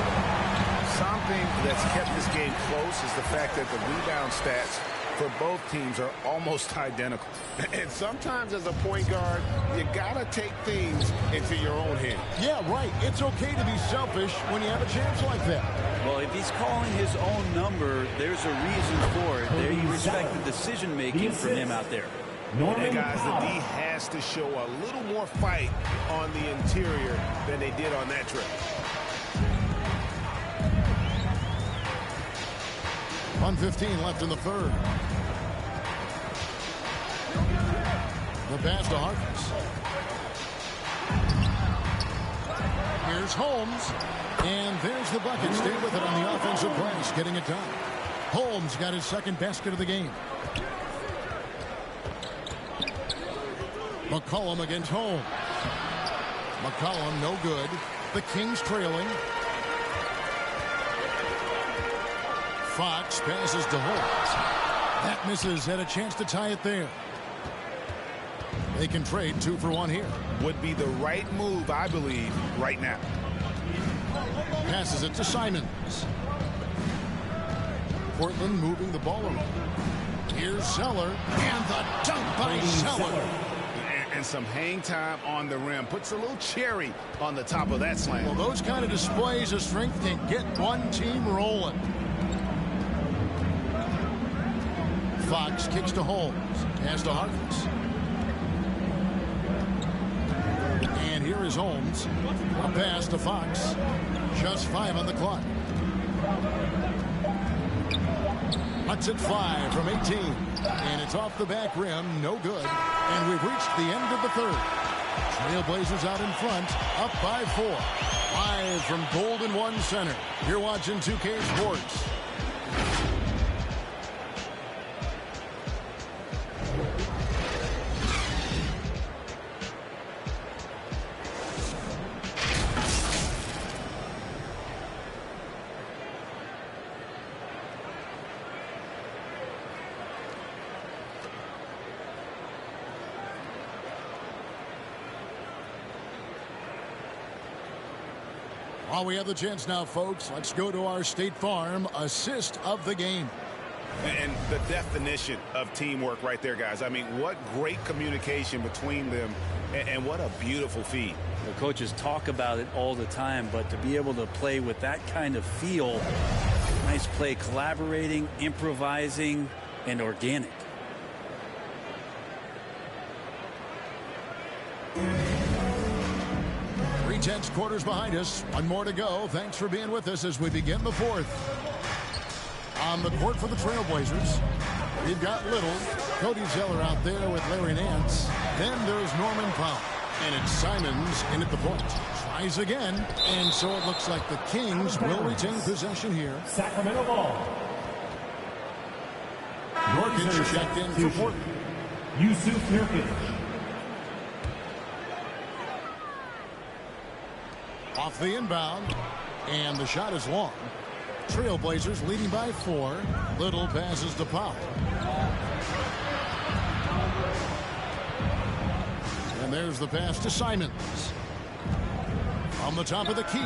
Something that's kept this game close is the fact that the rebound stats for both teams are almost identical. And sometimes as a point guard, you gotta take things into your own hand. Yeah, right. It's okay to be selfish when you have a chance like that. Well, if he's calling his own number, there's a reason for it. There you respect the decision-making from him out there. Hey, guys, the D has to show a little more fight on the interior than they did on that trip. 1:15 left in the third. The pass to Harkless. Here's Holmes. And there's the bucket. Stay with it on the offensive glass, getting it done. Holmes got his second basket of the game. McCollum against Holmes. McCollum, no good. The Kings trailing. Fox passes to Holmes. That misses. Had a chance to tie it there. They can trade 2 for 1 here. Would be the right move, I believe, right now. Passes it to Simons. Portland moving the ball around. Here's Zeller. And the dunk by Zeller. And some hang time on the rim. Puts a little cherry on the top of that slam. Well, those kind of displays of strength can get one team rolling. Fox kicks to Holmes. Has to Harkless. And here is Holmes. A pass to Fox. Just 5 on the clock. Lets it fly from 18. And it's off the back rim. No good. And we've reached the end of the third. Trailblazers out in front. Up by 4. Live from Golden One Center. You're watching 2K Sports. While we have the chance now, folks, let's go to our State Farm assist of the game. And the definition of teamwork right there, guys. I mean, what great communication between them, and what a beautiful feed. The coaches talk about it all the time, but to be able to play with that kind of feel, nice play, collaborating, improvising, and organic. 3/10 quarters behind us. One more to go. Thanks for being with us as we begin the fourth. On the court for the Trailblazers, we've got Little, Cody Zeller out there with Larry Nance. Then there's Norman Powell. And it's Simons in at the point. Tries again. And so it looks like the Kings will retain possession here. Sacramento ball. Nurkic checked in for Portland. Yusuf Nurkic. Off the inbound. And the shot is long. Trailblazers leading by 4. Little passes to Powell. And there's the pass to Simons. On the top of the key.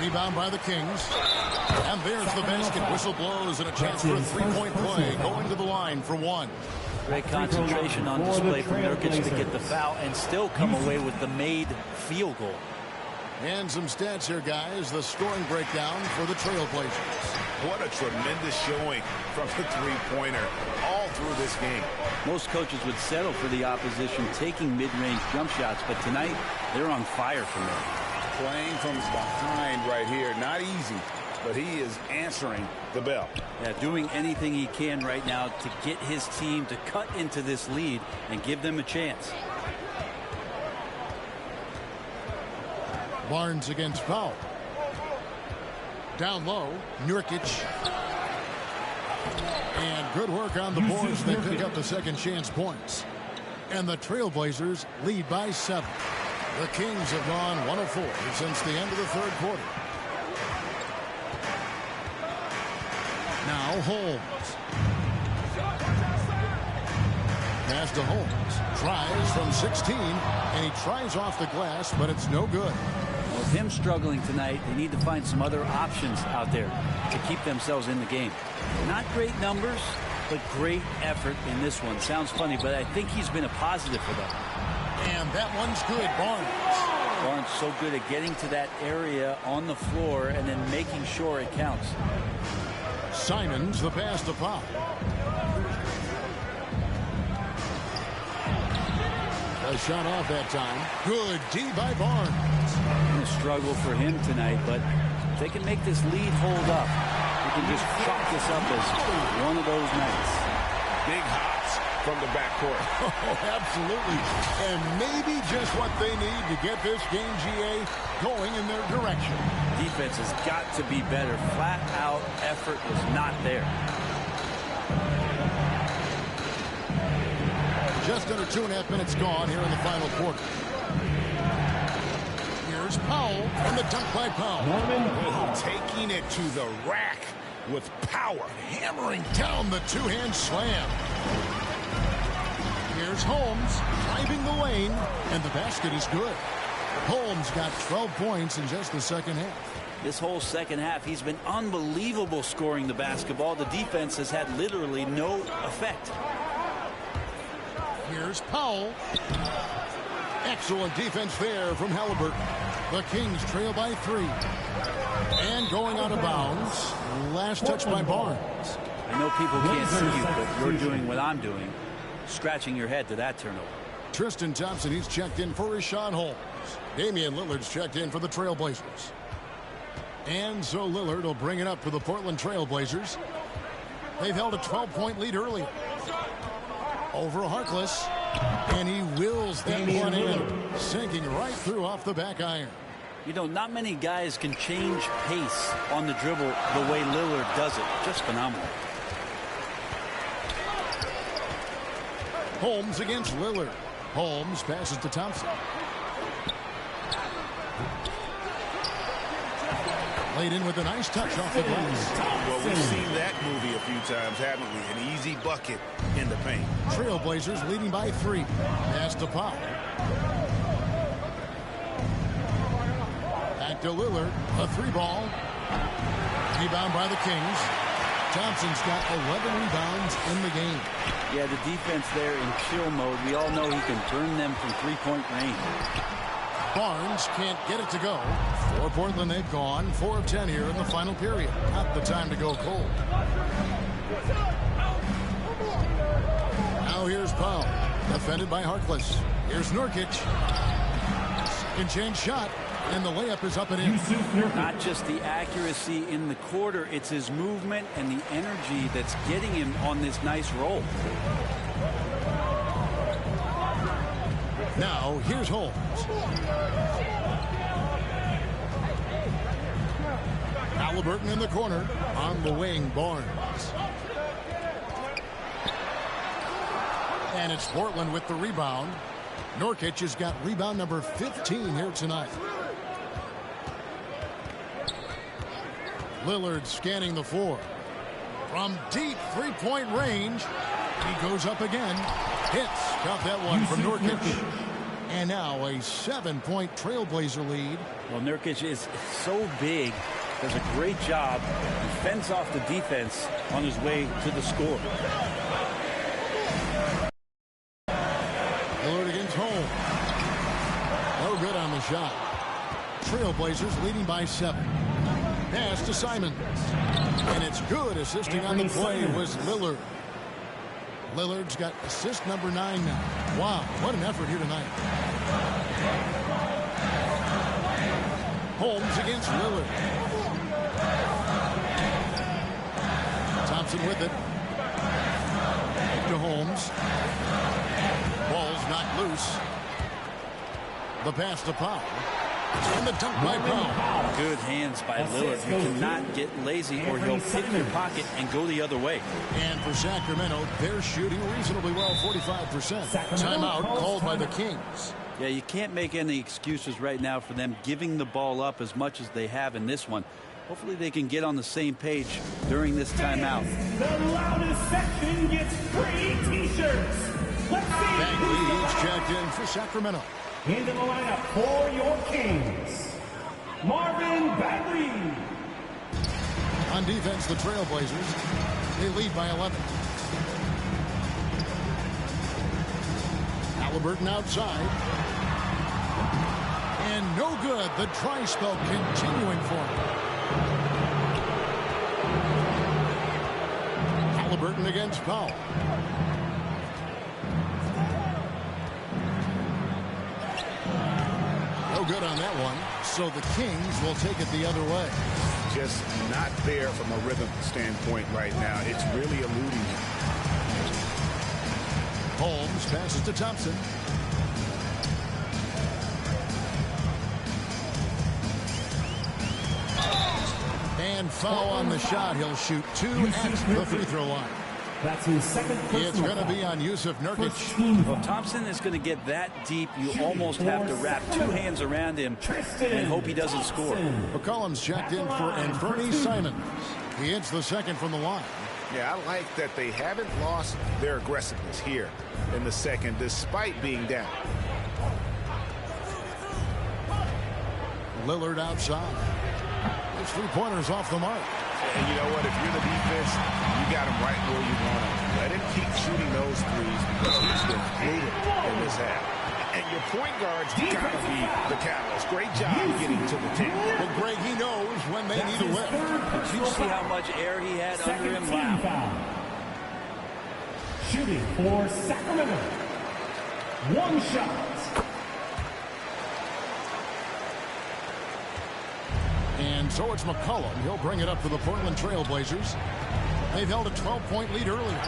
Rebound by the Kings. And there's the basket. Whistle blows and a chance for a three-point play. Going to the line for 1. Great concentration on display from Nurkic to get the foul and still come away with the made field goal. And some stats here, guys. The scoring breakdown for the Trailblazers. What a tremendous showing from the three-pointer all through this game. Most coaches would settle for the opposition taking mid-range jump shots, but tonight they're on fire from there. Playing from behind right here. Not easy, but he is answering the bell. Yeah, doing anything he can right now to get his team to cut into this lead and give them a chance. Barnes against Powell. Down low, Nurkic. And good work on the boards. They pick up the second chance points. And the Trailblazers lead by 7. The Kings have gone 1 of 4 since the end of the third quarter. Now Holmes. Pass to Holmes. Tries from 16, and he tries off the glass, but it's no good. With him struggling tonight, they need to find some other options out there to keep themselves in the game. Not great numbers, but great effort in this one. Sounds funny, but I think he's been a positive for them. And that one's good, Barnes. Barnes so good at getting to that area on the floor and then making sure it counts. Simons, the pass to Powell. A shot off that time. Good D by Barnes. A struggle for him tonight, but if they can make this lead hold up, we can just chalk this up as one of those nights. Big hops from the backcourt. Oh, absolutely. And maybe just what they need to get this game, GA, going in their direction. Defense has got to be better. Flat-out effort was not there. Just under 2.5 minutes gone here in the final quarter. Here's Powell, and the dunk by Powell. Taking it to the rack with power. Hammering down the two-hand slam. Here's Holmes driving the lane, and the basket is good. Holmes got 12 points in just the second half. This whole second half, he's been unbelievable scoring the basketball. The defense has had literally no effect. Here's Powell. Excellent defense there from Halliburton. The Kings trail by 3. And going out of bounds. Last touch by Barnes. I know people can't see you, but you're doing what I'm doing. Scratching your head to that turnover. Tristan Thompson, he's checked in for Rashawn Holmes. Damian Lillard's checked in for the Trailblazers. And so Lillard will bring it up for the Portland Trailblazers. They've held a 12-point lead earlier. Over Harkless. And he wills that one in. Sinking right through off the back iron. You know, not many guys can change pace on the dribble the way Lillard does it. Just phenomenal. Holmes against Lillard. Holmes passes to Thompson. Laid in with a nice touch off the glass. Well, we've seen that movie a few times, haven't we? An easy bucket in the paint. Trailblazers leading by 3. Pass to Powell. Back to Lillard. A 3-ball. Rebound by the Kings. Thompson's got 11 rebounds in the game. Yeah, the defense there in chill mode. We all know he can burn them from three-point range. Barnes can't get it to go. For Portland, they've gone 4 of 10 here in the final period. Not the time to go cold. Now here's Powell. Defended by Harkless. Here's Nurkic. Second chance shot. And the layup is up and in. Not just the accuracy in the quarter, it's his movement and the energy that's getting him on this nice roll. Now, here's Holmes. Halliburton in the corner. On the wing, Barnes. And it's Portland with the rebound. Nurkic has got rebound number 15 here tonight. Lillard scanning the floor. From deep three-point range, he goes up again. Hits. Got that one from Nurkic. And now a 7-point Trailblazer lead. Well, Nurkic is so big, does a great job. He fends off the defense on his way to the score. Lillard against Holmes. No good on the shot. Trailblazers leading by 7. Pass to Simons. And it's good. Assisting on the play was Lillard. Lillard's got assist number 9 now. Wow, what an effort here tonight. Holmes against Lillard. Thompson with it. To Holmes. Ball's knocked loose. The pass to Powell. And the dunk by Powell. Good hands by Lillard. You cannot get lazy or he'll pick your pocket and go the other way. And for Sacramento, they're shooting reasonably well, 45%. Timeout called by the Kings. Yeah, you can't make any excuses right now for them giving the ball up as much as they have in this one. Hopefully they can get on the same page during this timeout. The loudest section gets free T-shirts. Let's see. Bagley's checked in for Sacramento. Into the lineup for your Kings, Marvin Bagley. On defense, the Trailblazers, they lead by 11. Halliburton outside. And no good. The try spell continuing for him. Halliburton against Powell. No good on that one. So the Kings will take it the other way. Just not there from a rhythm standpoint right now. It's really eluding him. Holmes passes to Thompson. And foul on the shot. He'll shoot 2 at the free throw line. That's his second personal It's going to foul. be on Yusuf Nurkic. Well, Thompson is going to get that deep. You almost have to wrap 2 hands around him and hope he doesn't score. McCollum's checked in for Anthony Simons. He hits the second from the line. Yeah, I like that they haven't lost their aggressiveness here in the second, despite being down. Lillard outside. His 3-pointers off the mark. And you know what? If you're the defense, you got him right where you want him. Let him keep shooting those threes because he's been brutal in this half. And your point guard's got to be the catalyst. Great job getting to the 10. But Greg, he knows when they need a lift. Did you see how much air he had under him? Wow. Shooting for Sacramento. 1 shot. And so it's McCollum. He'll bring it up for the Portland Trail Blazers. They've held a 12-point lead earlier.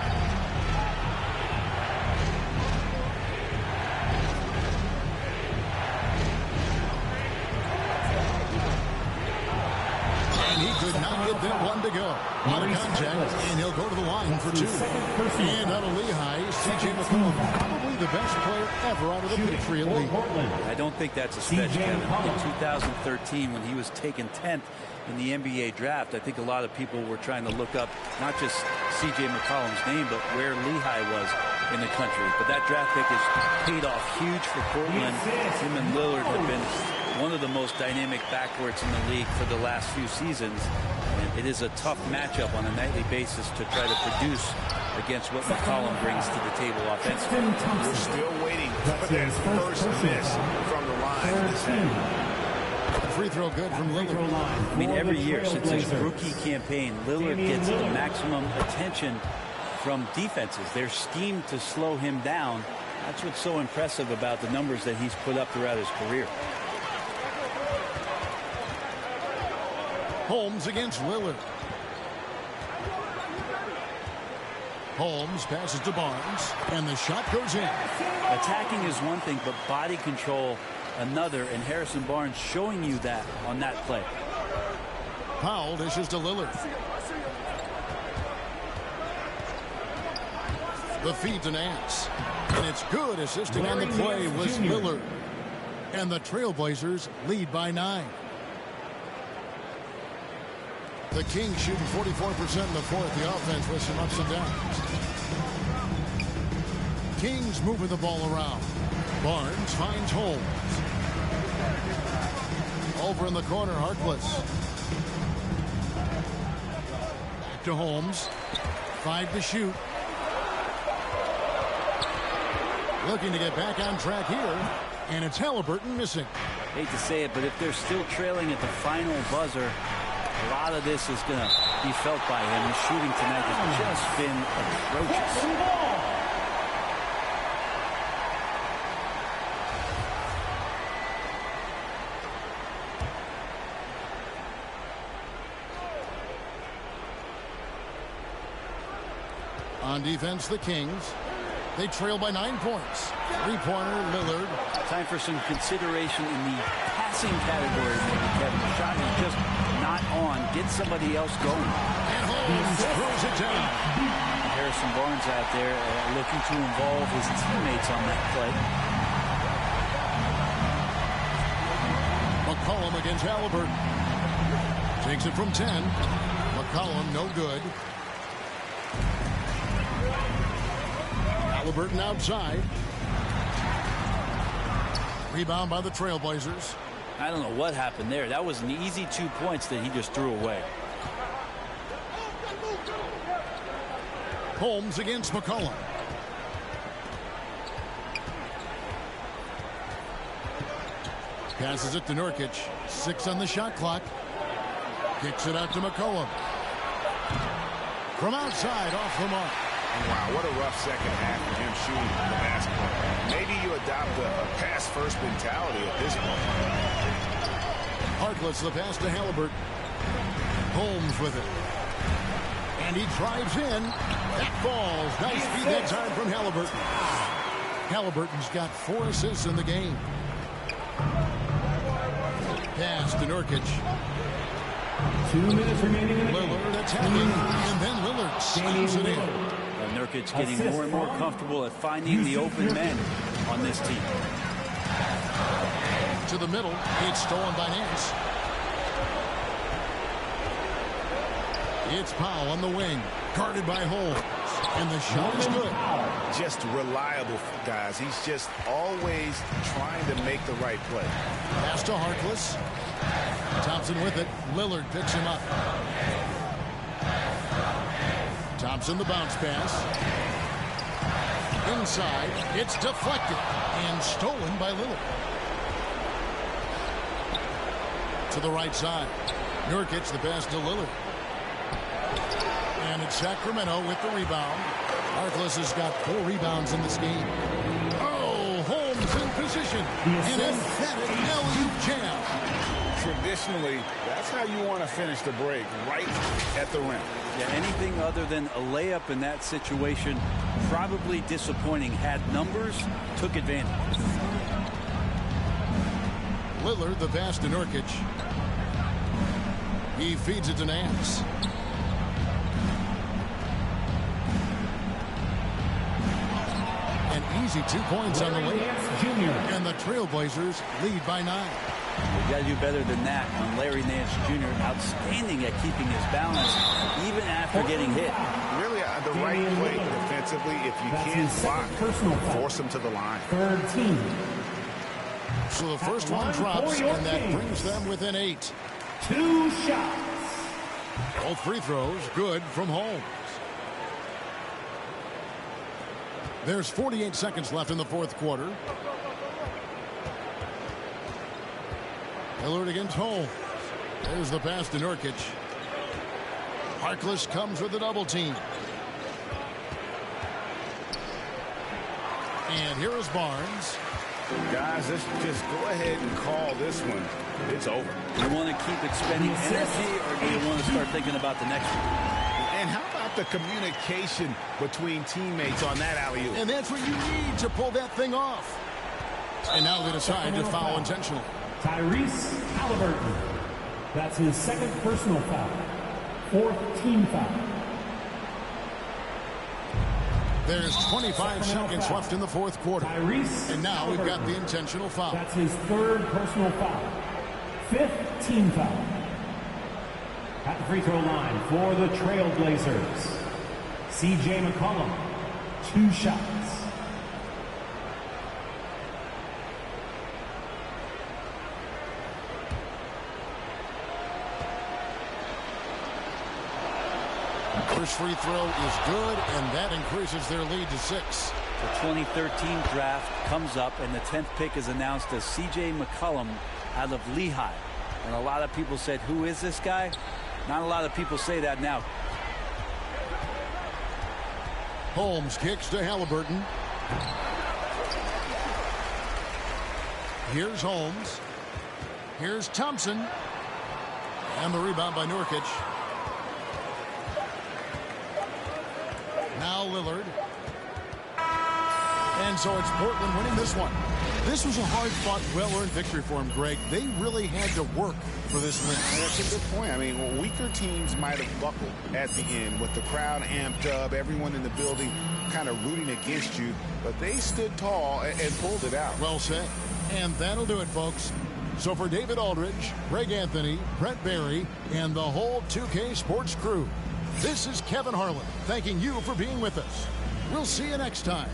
And he could not get that one to go. Out of contact, and he'll go to the line for 2. And out of Lehigh, C.J. McCollum, probably the best player ever out of the Patriot League. I don't think that's a stretch, Kevin. In 2013, when he was taken 10th in the NBA draft, I think a lot of people were trying to look up not just C.J. McCollum's name, but where Lehigh was in the country. But that draft pick has paid off huge for Portland. Him and Lillard have been one of the most dynamic backcourts in the league for the last few seasons. And it is a tough matchup on a nightly basis to try to produce against what McCollum brings to the table offensively. We're still waiting for that first miss from the line. Free throw good from Lillard. I mean, every year since his rookie campaign, Lillard gets the maximum attention from defenses. They're schemed to slow him down. That's what's so impressive about the numbers that he's put up throughout his career. Holmes against Lillard. Holmes passes to Barnes, and the shot goes in. Attacking is one thing, but body control another, and Harrison Barnes showing you that on that play. Powell dishes to Lillard. The feed to Nance. And it's good. Assisting on the play was Lillard. And the Trailblazers lead by 9. The Kings shooting 44% in the fourth. The offense with some ups and downs. Kings moving the ball around. Barnes finds Holmes. Over in the corner, Harkless. Back to Holmes. 5 to shoot. Looking to get back on track here. And it's Halliburton missing. Hate to say it, but if they're still trailing at the final buzzer, a lot of this is going to be felt by him. His shooting tonight has just been atrocious. On defense, the Kings. They trail by 9 points. 3-pointer, Lillard. Time for some consideration in the passing category, maybe, Kevin. The shot is just not on. Get somebody else going. And Holmes throws it down. Harrison Barnes out there looking to involve his teammates on that play. McCollum against Halliburton. Takes it from 10. McCollum, no good. Halliburton outside. Rebound by the Trailblazers. I don't know what happened there. That was an easy 2 points that he just threw away. Holmes against McCollum. Passes it to Nurkic. 6 on the shot clock. Kicks it out to McCollum. From outside, off the mark. Wow, what a rough second half for him shooting the basketball. Maybe you adopt a pass-first mentality at this point. Harkless the pass to Halliburton. Holmes with it. And he drives in. That falls. Nice feed that time from Halliburton. Halliburton's got 4 assists in the game. Pass to Nurkic. 2 minutes remaining in the game. Lillard attacking, and then Lillard slams it in. Nurkic getting more and more comfortable at finding the open men on this team. To the middle, it's stolen by Nance. It's Powell on the wing, guarded by Holmes, and the shot is good. Just reliable, guys. He's just always trying to make the right play. Pass to Harkless. Thompson with it. Lillard picks him up. Thompson the bounce pass. Inside, it's deflected and stolen by Lillard. To the right side. Nurkic the pass to Lillard. And it's Sacramento with the rebound. Harkless has got 4 rebounds in this game. Oh, Holmes in position. An emphatic alley-oop jam. Traditionally, that's how you want to finish the break, right at the rim. Yeah, anything other than a layup in that situation, probably disappointing. Had numbers, took advantage. Lillard the pass to Nurkic. He feeds it to Nance. An easy 2 points on the way. And the Trailblazers lead by 9. You got to do better than that on Larry Nance Jr. Outstanding at keeping his balance, even after getting hit. Really the right play defensively. If you can't block, force him to the line. Third team. So the first one drops, and that brings them within 8. 2 shots. Both free throws good from Holmes. There's 48 seconds left in the 4th quarter. Lillard against Holmes. There's the pass to Nurkic. Harkless comes with a double team. And here is Barnes. Guys, let's just go ahead and call this one. It's over. Do you want to keep expending energy, or do you want to start thinking about the next one? And how about the communication between teammates on that alley-oop? And that's what you need to pull that thing off. And now they decide to foul intentionally. Tyrese Halliburton. That's his 2nd personal foul. 4th team foul. There's 25 seconds left in the 4th quarter. Tyrese and now we've got the intentional foul. That's his 3rd personal foul. 5th team foul. At the free throw line for the Trailblazers, C.J. McCollum. 2 shots. First free throw is good, and that increases their lead to 6. The 2013 draft comes up, and the 10th pick is announced as C.J. McCollum out of Lehigh. And a lot of people said, who is this guy? Not a lot of people say that now. Holmes kicks to Halliburton. Here's Holmes. Here's Thompson. And the rebound by Nurkic. Now Lillard. And so it's Portland winning this one. This was a hard-fought, well-earned victory for him, Greg. They really had to work for this win. That's a good point. I mean, weaker teams might have buckled at the end with the crowd amped up, everyone in the building kind of rooting against you, but they stood tall and pulled it out. Well said. And that'll do it, folks. So for David Aldridge, Greg Anthony, Brett Barry, and the whole 2K Sports crew, this is Kevin Harlan thanking you for being with us. We'll see you next time.